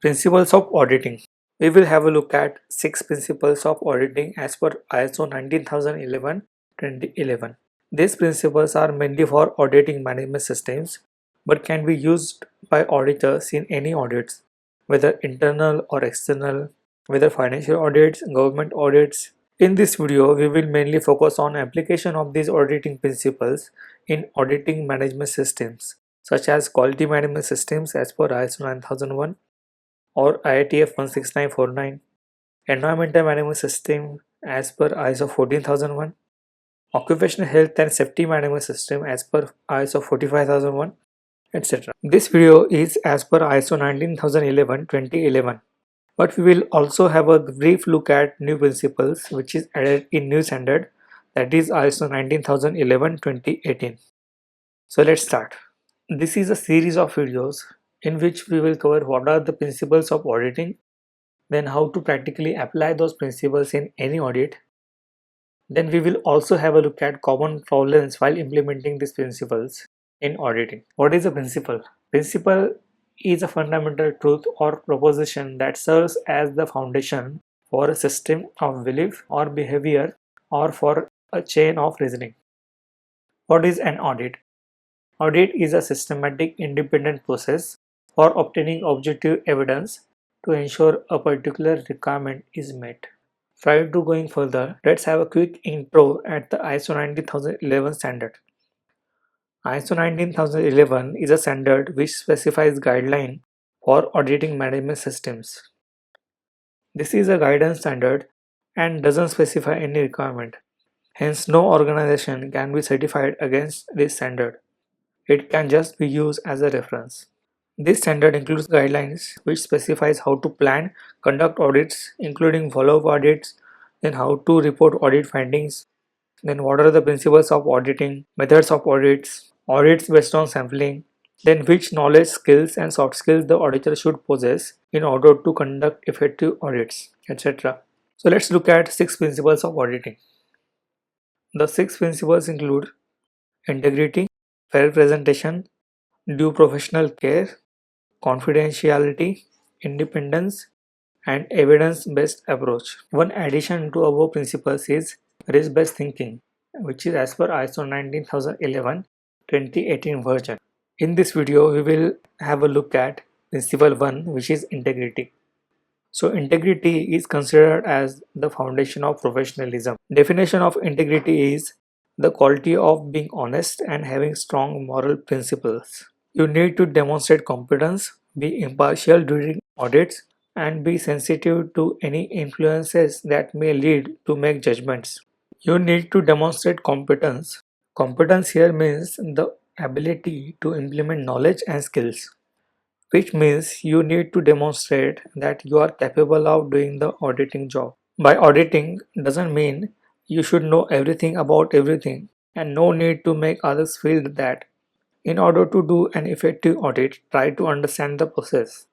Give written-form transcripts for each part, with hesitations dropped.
Principles of Auditing. We will have a look at 6 principles of auditing as per ISO 19011-2011. These principles are mainly for auditing management systems but can be used by auditors in any audits, whether internal or external, whether financial audits, government audits. In this video, we will mainly focus on application of these auditing principles in auditing management systems such as quality management systems as per ISO 9001 or IATF 16949, environmental management system as per ISO 14001, occupational health and safety management system as per ISO 45001, etc. This video is as per ISO 19011-2011, but we will also have a brief look at new principles which is added in new standard, that is ISO 19011-2018. So let's start. This is a series of videos in which we will cover what are the principles of auditing, then how to practically apply those principles in any audit. Then we will also have a look at common problems while implementing these principles in auditing. What is a principle? Principle is a fundamental truth or proposition that serves as the foundation for a system of belief or behavior or for a chain of reasoning. What is an audit? Audit is a systematic independent process for obtaining objective evidence to ensure a particular requirement is met. Prior to going further, let's have a quick intro at the ISO 19011 standard. ISO 19011 is a standard which specifies guidelines for auditing management systems. This is a guidance standard and doesn't specify any requirement. Hence, no organization can be certified against this standard. It can just be used as a reference. This standard includes guidelines which specifies how to plan, conduct audits, including follow-up audits, then how to report audit findings, then what are the principles of auditing, methods of audits, audits based on sampling, then which knowledge, skills and soft skills the auditor should possess in order to conduct effective audits, etc. So let's look at 6 principles of auditing. The 6 principles include integrity, fair presentation, due professional care, confidentiality, independence, and evidence-based approach. One addition to above principles is risk-based thinking, which is as per ISO 19011-2018 version. In this video, we will have a look at principle 1, which is integrity. So integrity is considered as the foundation of professionalism. Definition of integrity is the quality of being honest and having strong moral principles. You need to demonstrate competence, be impartial during audits, and be sensitive to any influences that may lead to make judgments. You need to demonstrate competence. Competence here means the ability to implement knowledge and skills, which means you need to demonstrate that you are capable of doing the auditing job. By auditing doesn't mean you should know everything about everything, and no need to make others feel that. In order to do an effective audit, try to understand the process.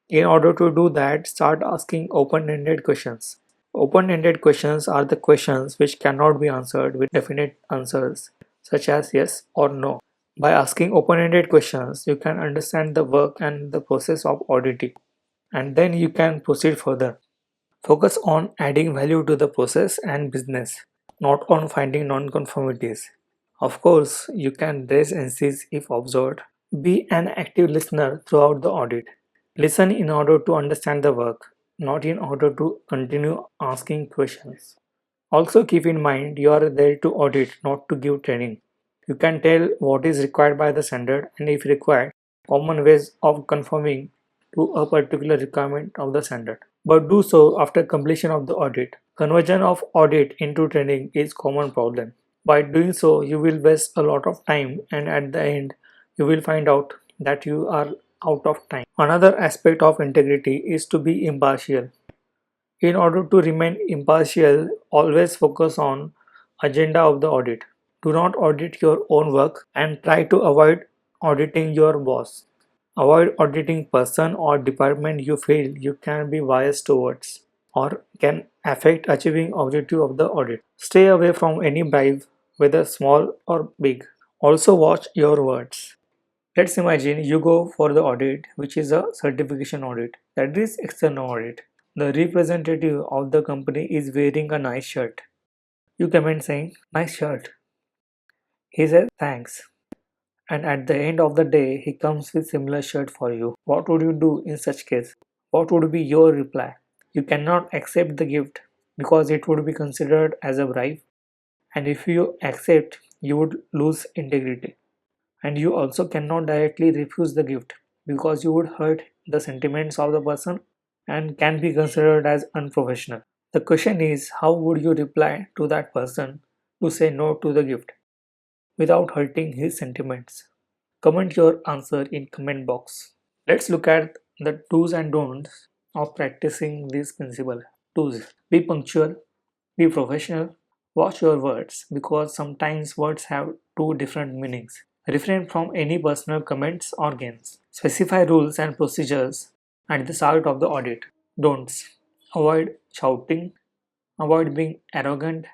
In order to do that, start asking open-ended questions. Open-ended questions are the questions which cannot be answered with definite answers, such as yes or no. By asking open-ended questions, you can understand the work and the process of auditing, and then you can proceed further. Focus on adding value to the process and business, not on finding non-conformities. Of course, you can raise NCs if observed. Be an active listener throughout the audit. Listen in order to understand the work, not in order to continue asking questions. Also keep in mind you are there to audit, not to give training. You can tell what is required by the standard and if required, common ways of conforming to a particular requirement of the standard. But do so after completion of the audit. Conversion of audit into training is common problem. By doing so, you will waste a lot of time and at the end, you will find out that you are out of time. Another aspect of integrity is to be impartial. In order to remain impartial, always focus on agenda of the audit. Do not audit your own work and try to avoid auditing your boss. Avoid auditing person or department you feel you can be biased towards or can affect achieving objective of the audit. Stay away from any bribe, whether small or big. Also watch your words. Let's imagine you go for the audit, which is a certification audit, that is external audit. The representative of the company is wearing a nice shirt. You comment saying, "Nice shirt." He says, "Thanks." And at the end of the day, he comes with similar shirt for you. What would you do in such case? What would be your reply? You cannot accept the gift because it would be considered as a bribe. And if you accept, you would lose integrity. And you also cannot directly refuse the gift because you would hurt the sentiments of the person and can be considered as unprofessional. The question is, how would you reply to that person to say no to the gift without hurting his sentiments? Comment your answer in comment box. Let's look at the do's and don'ts of practicing this principle. Do's: be punctual, be professional, watch your words because sometimes words have two different meanings. Refrain from any personal comments or gains. Specify rules and procedures at the start of the audit. Don'ts: avoid shouting, avoid being arrogant,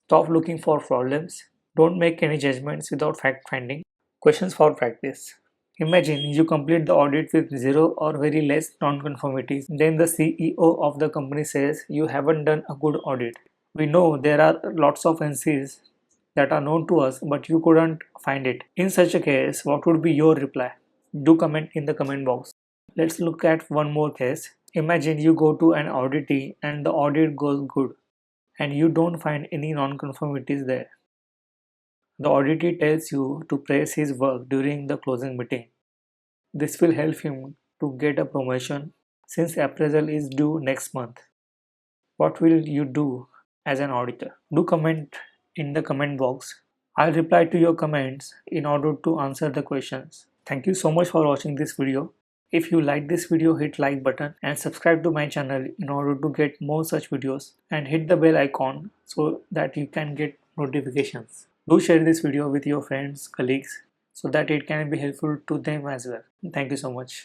stop looking for problems, don't make any judgments without fact finding. Questions for practice. Imagine you complete the audit with zero or very less non-conformities. Then the CEO of the company says you haven't done a good audit. We know there are lots of NCs that are known to us, but you couldn't find it. In such a case, what would be your reply? Do comment in the comment box. Let's look at one more case. Imagine you go to an auditee and the audit goes good and you don't find any non-conformities there. The auditee tells you to praise his work during the closing meeting. This will help him to get a promotion since appraisal is due next month. What will you do as an auditor? Do comment in the comment box. I'll reply to your comments in order to answer the questions. Thank you so much for watching this video. If you like this video, hit like button and subscribe to my channel in order to get more such videos, and hit the bell icon so that you can get notifications. Do share this video with your friends, colleagues so that it can be helpful to them as well. Thank you so much.